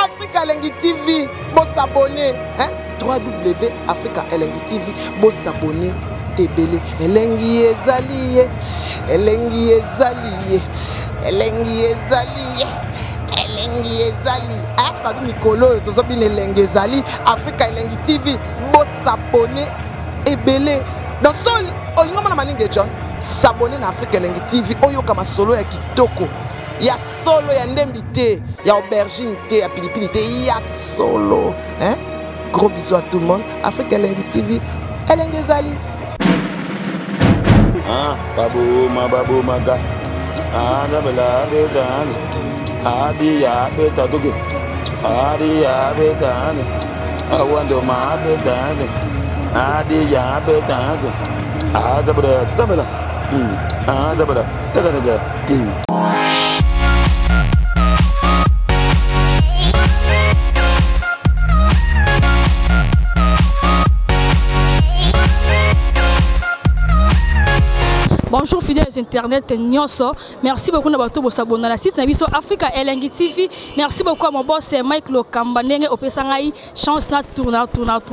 Africa Elengi TV, bon s'abonner, hein? www.Africa Elengi TV, bon s'abonner. Ebele Elengi ezali, Elengi ezali, Elengi ezali, Elengi ezali. Ah, babi Mikolo, tozo bin Elengi ezali, Africa Elengi TV, bon s'abonner. Ebele dans sol olingo mana maninge John s'abonner na Africa Elengi TV oyo kama solo ya kitoko ya solo ya ndembité ya aubergine té ya pilipili té ya solo hein. Gros bisous à tout le monde. Africa Elengi TV Elengi ezali. Ah babu maga ah dabala betani abi ya betaduke ari ya betani awando ma betani adi ya betani ah dabala ah dabala tagada. Bonjour fidèles internet Nyonso. Merci beaucoup d'avoir tout s'abonner à la site Nabiso Africa Elengi TV. Merci beaucoup à mon boss Mike Lokamba Ndenge Opesangai chance na tourner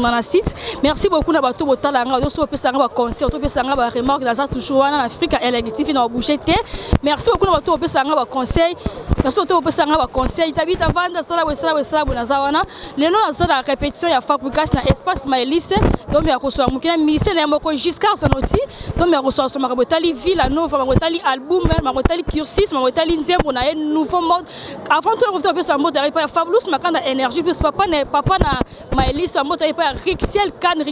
la site. Merci beaucoup d'avoir tout talanga au Opesanga concert, Opesanga ba remarque dans toujours en Africa Elengi TV na bouger té. Merci beaucoup d'avoir tout Opesanga conseil. Merci beaucoup Opesanga conseil. Tabita vanda sala na zawana. Le nom à la répétition ya Fabrikas na espace Maëlys. Donc ya reçoit mukina mise na moko Giscard Sanoti. Donc ya reçoit so makabotali Villa Nova, Marotali album, Marotali cursus, Marotali Nzembo na un nouveau mode. Avant tout, on va faire un mode pas Fabulous, Makanda énergie plus papa na Maëlys, un mode pas Rixel Can,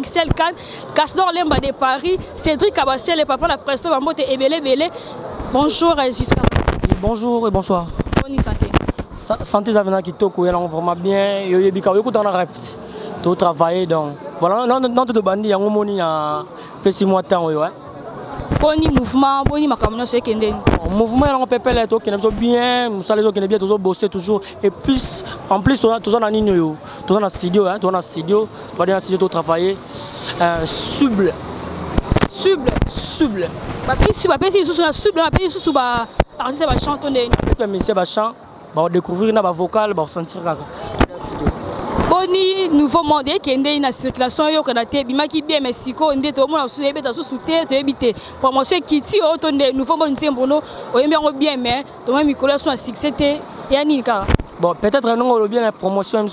Casdor Lemba de Paris, Cédric Abassel et papa la presto, un mode Ebele. Bonjour Giscard. Bonjour et bonsoir. Bonne santé. Santé Zavena qui toque, vraiment bien. Yo bika yo dans la rap. Tout travailler donc. Voilà, non tout bandi, yango moni na pesi moi temps ouais. Boni mouvement, boni makamno c'est kende. Mouvement on peut pas être qui bien, nous ça les autres qui bien toujours bosser toujours et plus en plus toujours dans nino yo, toujours dans studio hein, toujours dans studio, dans studio tout travailler suble. Papi sous la suble, papi sous ba artiste va chanter. C'est monsieur va chant, va découvrir na ba vocal, va sentir là. Boni nouveau monde qui est na circulation yo kana te bimaki bien Mexico ndé to mona sous ebeta sous te to ebité promotion kiti o to ndé nouveau monde nzembono o yembe bien mais to même Nicolas so succès te yani ka bon peut-être non on bien la promotion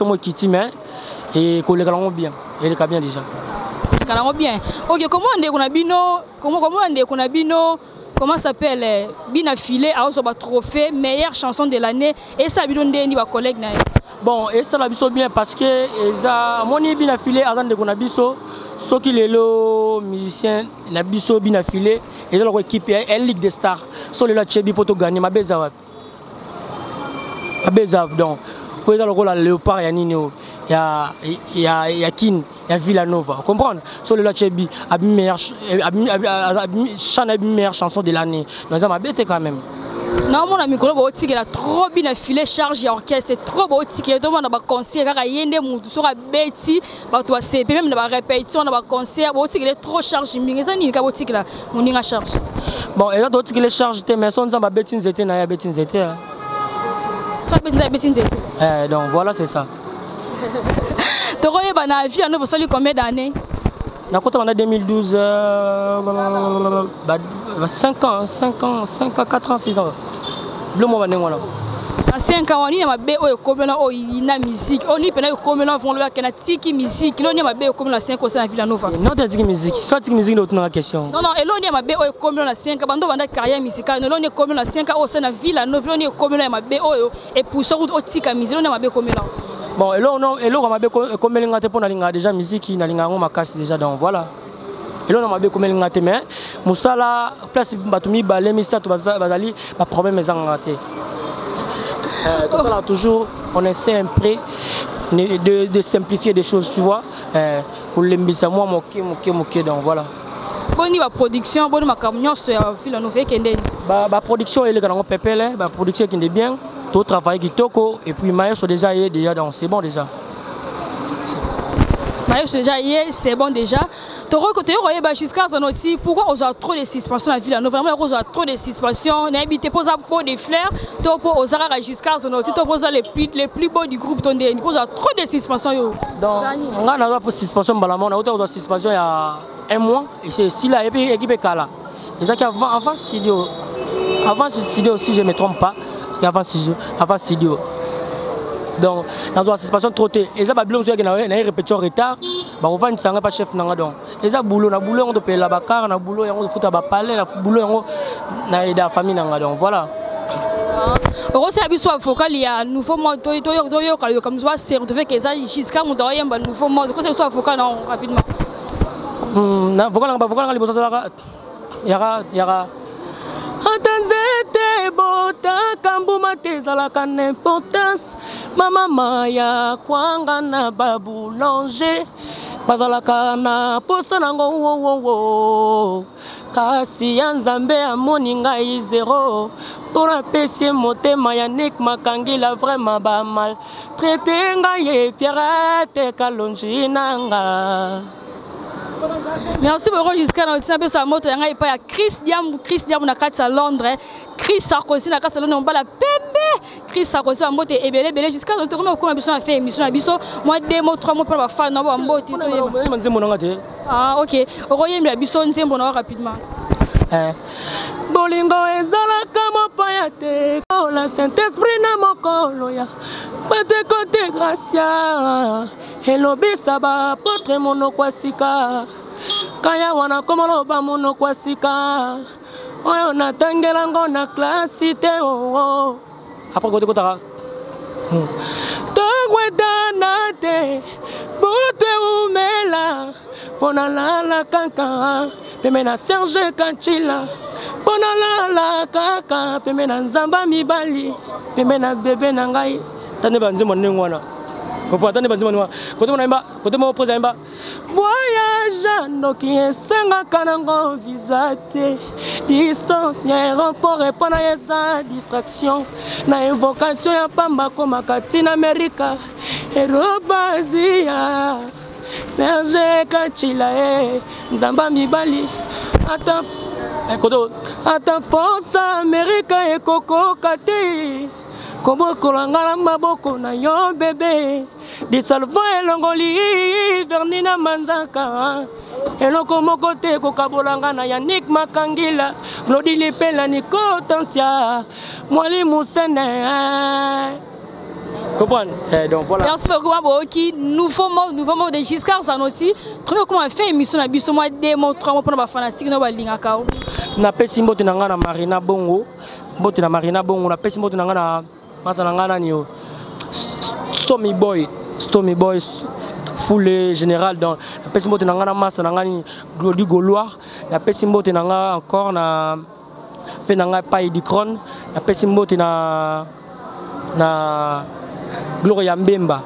mo kiti mais et collègue là bien et le bien déjà kana bien OK comment ndé kuna bino comment s'appelle bina filé a so ba trophée meilleure chanson de l'année et ça bidon ndé ni ba collègue na. Bon, et ça l'a bien parce que mon bien affilé avant de qu'on a biso, ceux qui les musiciens, la biso bien affilé, et leur équipe est Ligue des Stars. Sur le Tchebi pour gagner ma bezab. Donc, pour le rôle à Léopard, il y a Nino, il y a Kin, il y a Villanova. Vous comprenez? Sur le Tchebi, a meilleure chanson de l'année. Nous avons bête quand même. Non, mon ami, il a trop bien affilé, charge et orchestre, c'est trop beau. Il demande à concert, il y a des gens qui sont bêtis, même dans la répétition, dans le concert, il est trop chargé. Il y a des gens qui sont charge. Bon, il y a d'autres qui sont chargés, mais ils sont bêtis, ils sont bêtis. Donc voilà, c'est ça. Tu as une vie à nous, vous combien d'années? En 2012, 5 ans, 4 ans, 6 ans. Le moment où dans 5 ans, on a une musique, on a une musique, on a 5 ans à Villanova. Non, tu as musique, soit tu as musique, c'est une question. Non, et l'on est à 5 ans, on a une carrière musicale, on est à 5 ans à Villanova, on est et pour ça, on a une musique, on est bon, et là, on a déjà musique, on a déjà, donc voilà. Et là, on a comme les gâtés, mais Moussala, place Batumi, Balé, Missa, Bazali, pas problème, mais en raté. Toujours, on essaie un peu de simplifier des choses, tu vois. Pour les Missa, moi, moqué, donc voilà. Bonne production, bonne camion sur la nouvelle qui est. La production, elle est dans le PPL, la production qui est bien, tout travail qui toko, et puis Maïs sont déjà donc c'est bon déjà. déjà c'est bon déjà. Côté jusqu'à Zanotti, pourquoi on a trop de suspensions à la ville? Vraiment, on a trop de suspensions. N'habitez pas à peau des fleurs. Pour aux arrêts jusqu'à Zanotti, pour les plus beaux du groupe. On a trop de suspensions. Donc, on a une suspension. On a une suspension il y a un mois. Et c'est ici là, et puis l'équipe est là. Et ça avant studio. Avant studio, si je ne me trompe pas, avant studio. Donc, dans une suspension trottée, et ça, Babylon, il y a une répétition retard, on va ne pas chef. Et ça, boulot, on a payer la bacar, on a boulot, on a foot à palais, on a boulot, on a la famille. Donc, voilà. Aussi, il y a un nouveau mode, comme ça, c'est retrouvé que ça, jusqu'à mon doyen, un nouveau mode. Pourquoi c'est avocat, non, rapidement? Il y aura. Atanzete bota kambuma tezalaka n'importance mama maya kwanga na baboulanger bazalaka na posta nango wo kasi ya nzambe amoni ngai zéro mpona pesi motema ya Nick Makangila vraiment ba mal traité ngai Pierrette Kalonji nanga. Merci beaucoup jusqu'à notre peu sa moto il y a Chris Diam na kati à Londres, Chris Sarkozy na kati à Londres, on va la pembe Chris Sarkozy en moto et belé jusqu'à notre comment on a fait émission biso moi 2 mots 3 mots pour la fin non moto ah OK royem la biso nzembo na rapidement bolingo ezalaka mopaya te la Saint-Esprit na mokolo ya bate côté gracia elobisa ba potre monokwasika kaya wana komoloba monokwasika oyo natangela ngo na klasi te o après côté kotaka tongwedana te bote umela pona lala kanka pemena Serge Kachila pona lala kaka pemena nzamba mibali pemena bebe na ngai tane banzimo nengwana ko tane banzimo nwa kote mona imba kote mo poza imba voyage noki esenga kanango visa te distance ya aéroport epona eza distraction na évocation ya pamba koma katina Amerika erobazia Serge Kachila nzamba mibali ata force Amerika ekokoka te kobokolanga maboko na yo bebe disalvo elongoli Vernina Manzaka eloko moko te kokabolanga na Yannick Makangila Glody Lipela Nico Tansia Mwalimu Sene. Donc voilà. Merci beaucoup Maboki. Nouveau mot de Giscard Zanotti. Trouvez comment fait émission na biso moi 2 mots 3 mots pour na fanatique na balinga kao. Na pesi mbote nanga na Marina Bongo. Mbote na Marina Bongo na pesi mbote nanga na mata nanga na nio. Stormy Boy foule général dans la pesi mbote nanga na massa nanga ni Glody Gauloir. La pesi mbote nanga encore na fait nanga paille di Kron. La pesi mbote na Gloria Mbemba.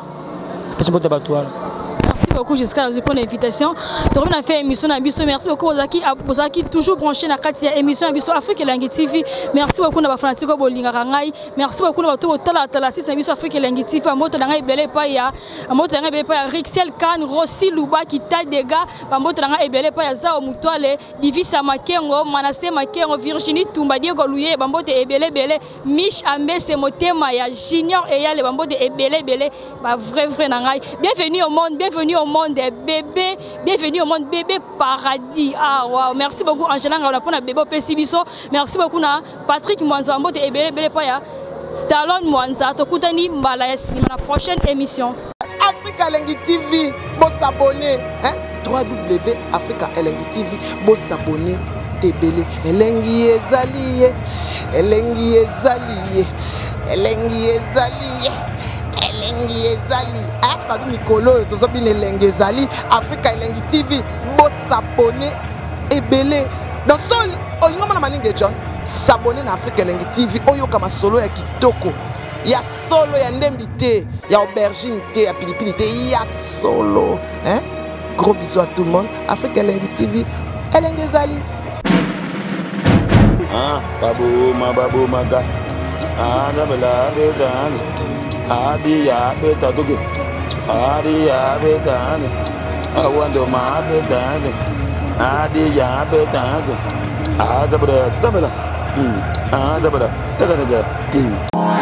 Merci beaucoup jusqu'à la bonne invitation. Donc on a fait émission na biso. Merci beaucoup aux qui toujours branché na katia émission biso Afrique Elengi TV. Merci beaucoup na ba fanatique bolinga kangai. Merci beaucoup na bato tala si biso Afrique Elengi TV. Moto na ngai belé pa ya. Moto na ngai belé pa ya Rixel Kan Rossi Luba qui ta dega. Moto na ngai belé pa ya Zao Mutwale, Divisa Makengo, Manassé Makengo, Virginie Tumba Diego Louye, bambote ebelé Mich Ambese Motema ya Junior et ya les bambote ebelé ba vrai na ngai. Bienvenue au monde des bébés, bienvenue au monde bébé paradis. Ah wow, merci beaucoup Angela Ngala pour na bébé Pesibiso. Merci beaucoup na Patrick Mwanza mbote ebele pa ya Stallone Mwanza tokutani mbala ya sima na prochaine émission. Africa Elengi TV, bon s'abonner hein www.Africa Elengi TV, bon s'abonner ebele Elengi ezali Babi Mikolo, tout ça bien Elengi ezali Africa Elengi TV, bon s'abonner ebele dans sol olingo mona maninge John s'abonner na Africa Elengi TV oyo kama solo ya kitoko ya solo ya ndembi te ya aubergine te ya pilipili te ya solo hein. Gros bisous à tout le monde. Africa Elengi TV Elengi ezali babu maga dabela betani adi ya beta toke adi ya betani I want my bed. I did ya bed. Ah, Zabra, Tabela. Ah, Zabra, Tagada.